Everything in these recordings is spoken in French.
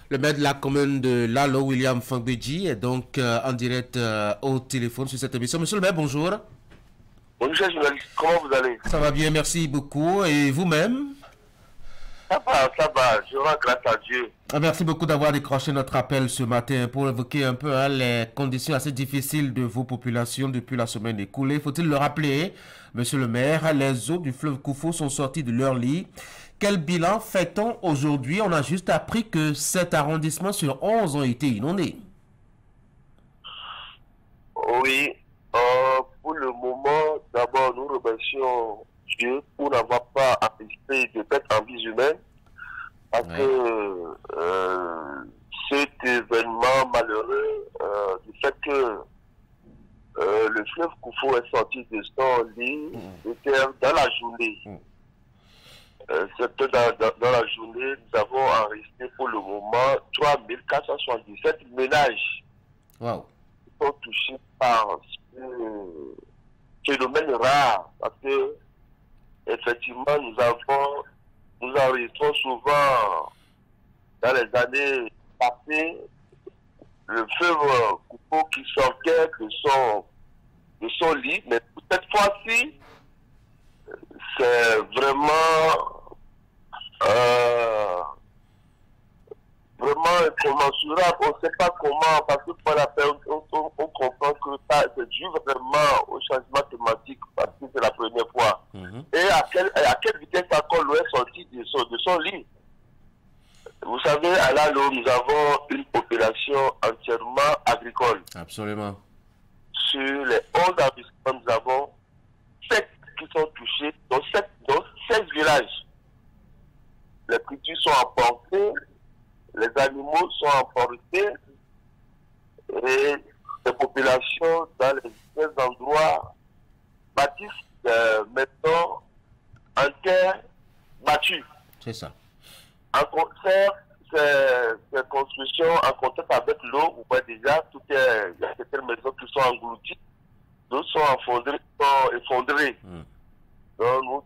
Le maire de la commune de Lalo, William Fangbeji, est donc en direct au téléphone sur cette émission. Monsieur le maire, bonjour. Bonjour, journaliste. Comment vous allez? Ça va bien, merci beaucoup. Et vous-même? Ça va. Je rends grâce à Dieu. Merci beaucoup d'avoir décroché notre appel ce matin pour évoquer un peu les conditions assez difficiles de vos populations depuis la semaine écoulée. Faut-il le rappeler, monsieur le maire, les eaux du fleuve Koufou sont sorties de leur lit. Quel bilan fait-on aujourd'hui? On a juste appris que 7 arrondissements sur 11 ont été inondés. Oui, pour le moment, d'abord, nous remercions Dieu pour n'avoir pas assisté de bêtes en vie humaine. Parce que cet événement malheureux, du fait que le fleuve Koufou est sorti de son lit, c'était dans la journée. C'était dans la journée, nous avons enregistré pour le moment 3477 ménages qui sont touchés par ce phénomène rare. Parce que, effectivement, nous enregistrons souvent, dans les années passées, le fleuve Koufou qui sortait de son lit, mais cette fois-ci, c'est vraiment incommensurable. On ne sait pas comment, parce que pour la peine, on comprend que ça c'est dû vraiment au changement climatique, parce que c'est la première fois. Et à quelle vitesse encore l'eau est sortie de son lit? Vous savez, à Lalo, nous avons une population entièrement agricole. Absolument. Sur les 11 arrondissements, nous avons 7 qui sont touchés, donc 16 villages. Les cultures sont emportées, les animaux sont emportés, et les populations dans les endroits bâtissent maintenant en terre battue. C'est ça. En concert, ces constructions en contact avec l'eau, vous voyez déjà, il y a certaines maisons qui sont englouties, d'autres sont effondrées. Donc,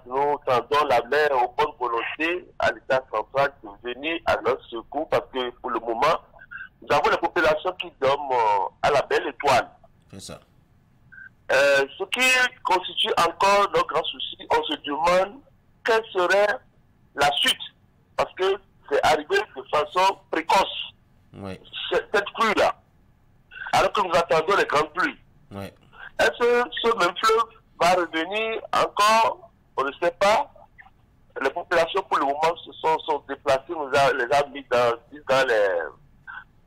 nous tendons la main aux bonnes volontés à l'État central de venir à notre secours parce que pour le moment, nous avons les populations qui dorment à la belle étoile. C'est ça. Ce qui constitue encore notre grand souci, on se demande quelle serait la suite parce que c'est arrivé de façon précoce. Oui. Cette pluie-là, alors que nous attendons les grandes pluies. Oui. Est-ce que ce même fleuve va revenir encore? On ne sait pas. Les populations, pour le moment, se sont déplacées. On les a mis dans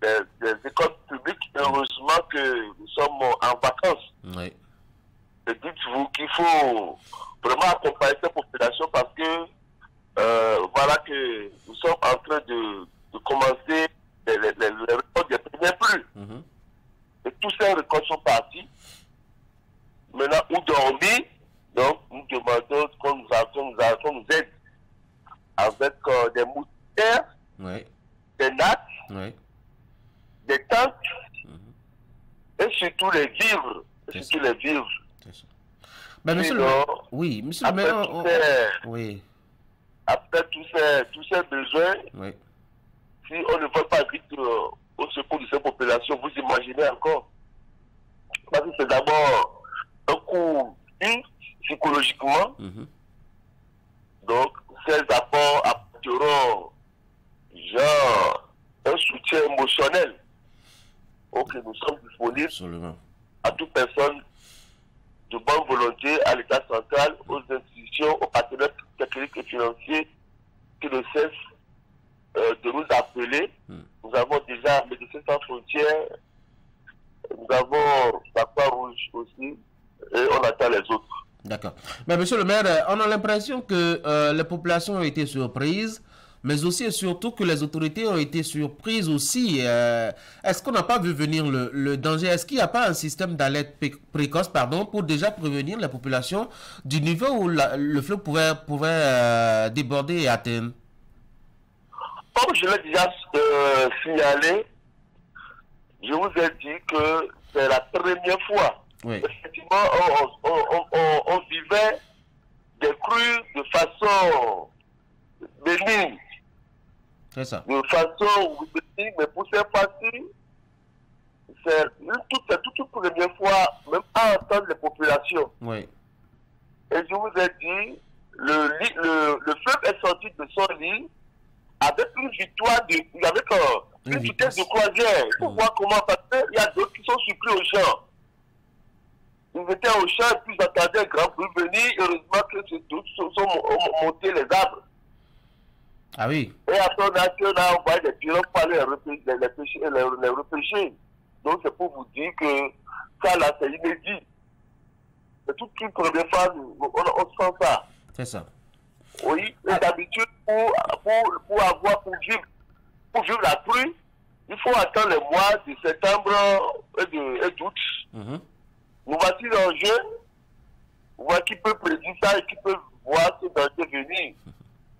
les écoles publiques. Heureusement que nous sommes en vacances. Oui. Et dites-vous qu'il faut vraiment accompagner ces populations parce que voilà que nous sommes en train de commencer les récoltes des premières pluies. Et tous ces récoltes sont partis. Maintenant, où dormir? Donc, nous demandons qu'on nous aide avec des moustières, des nattes, des tentes, et surtout les vivres. Mais monsieur le maire, oui, monsieur le maire, après tous ces besoins, si on ne va pas vite au secours de ces populations, vous imaginez encore. Parce que c'est d'abord un coup psychologiquement. Donc, ces apports apporteront genre un soutien émotionnel. Ok, nous sommes disponibles à toute personne de bonne volonté, à l'État central, aux institutions, aux partenaires techniques et financiers qui ne cessent de nous appeler. Nous avons déjà Médecins sans frontières, nous avons la Croix-Rouge aussi, et on attend les autres. D'accord. Mais monsieur le maire, on a l'impression que les populations ont été surprises, mais aussi et surtout que les autorités ont été surprises aussi. Est-ce qu'on n'a pas vu venir le danger? Est-ce qu'il n'y a pas un système d'alerte précoce, pour déjà prévenir les populations du niveau où le fleuve pouvait déborder et atteindre? Comme je l'ai déjà signalé, je vous ai dit que c'est la première fois. Effectivement, on vivait des crues de façon bénigne. C'est ça. De façon rubrique, mais pour cette fois-ci, c'est toute première fois, même à entendre les populations. Oui. Et je vous ai dit, le fleuve est sorti de son lit avec une victoire, avec une vitesse de croisière. Il faut voir comment, parce qu'il y a d'autres qui sont surpris au champ. Ils étaient au champ et puis ils attendaient un grand bruit venir. Heureusement que ces doutes sont montés les arbres. Ah oui. Et après, on a envoyé des pirogues pour aller les repêcher. Donc, c'est pour vous dire que ça, là, c'est inédit. C'est toute une première fois, on sent ça. C'est ça. Oui, et d'habitude, pour vivre la pluie, il faut attendre les mois de septembre et d'août. Nous voici en jeu, voir qui peut prédire ça et qui peut voir ce danger venir.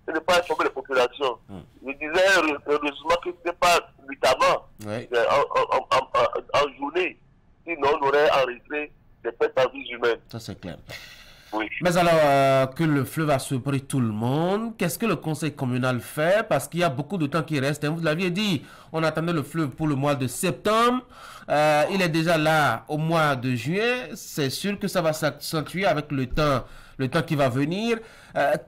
Et ne pas informer les populations. Je disais heureusement que ce n'est pas notamment en journée. Sinon, on aurait enregistré des pertes en vie humaine. Ça, c'est clair. Oui. Mais alors que le fleuve a surpris tout le monde, qu'est-ce que le conseil communal fait? Parce qu'il y a beaucoup de temps qui reste. Vous l'aviez dit, on attendait le fleuve pour le mois de septembre. Il est déjà là au mois de juin. C'est sûr que ça va s'accentuer avec le temps qui va venir.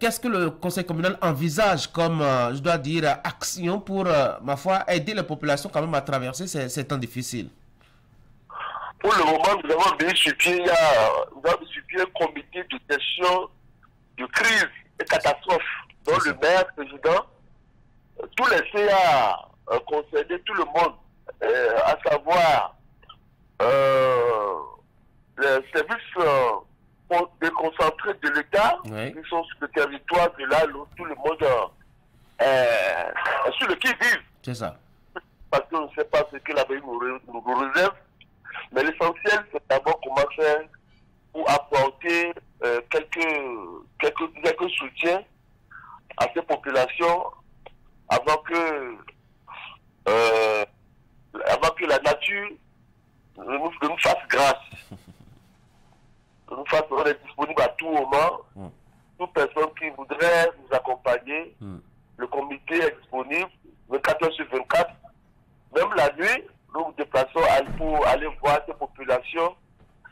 Qu'est-ce que le conseil communal envisage comme, je dois dire, action pour, ma foi, aider les populations quand même à traverser ces temps difficiles? Pour le moment, nous avons mis sur pied un comité de gestion de crise et catastrophe, dont le maire, le président, tous les CA concernés, tout le monde, à savoir les services déconcentrés de l'État, qui sont sur le territoire de là, tout le monde est sur le qui-vive. C'est ça. Parce qu'on ne sait pas ce que la pays nous réserve. Mais l'essentiel, c'est d'abord comment faire pour apporter quelques soutiens à ces populations avant que la nature nous fasse grâce. On est disponible à tout moment. Toute personne qui voudrait nous accompagner, le comité est disponible 24 heures sur 24. Même la nuit, nous nous déplaçons pour aller voir ces populations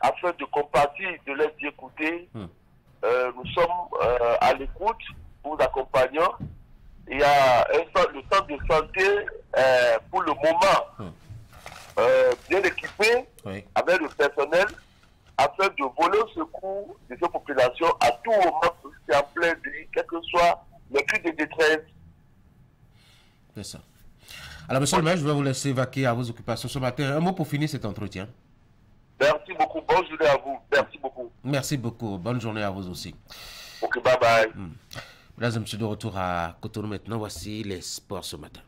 afin de compatir, de les écouter. Nous sommes à l'écoute, nous accompagnons. Il y a le centre de santé pour le moment bien équipé avec le personnel afin de voler au secours de ces populations à tout moment, c'est en plein nuit, quel que soit le cri de détresse. C'est ça. Alors, monsieur le maire, je vais vous laisser vaquer à vos occupations ce matin. Un mot pour finir cet entretien. Merci beaucoup. Bonne journée à vous. Merci beaucoup. Merci beaucoup. Bonne journée à vous aussi. Ok, bye bye. Mesdames et messieurs, de retour à Cotonou maintenant. Voici les sports ce matin.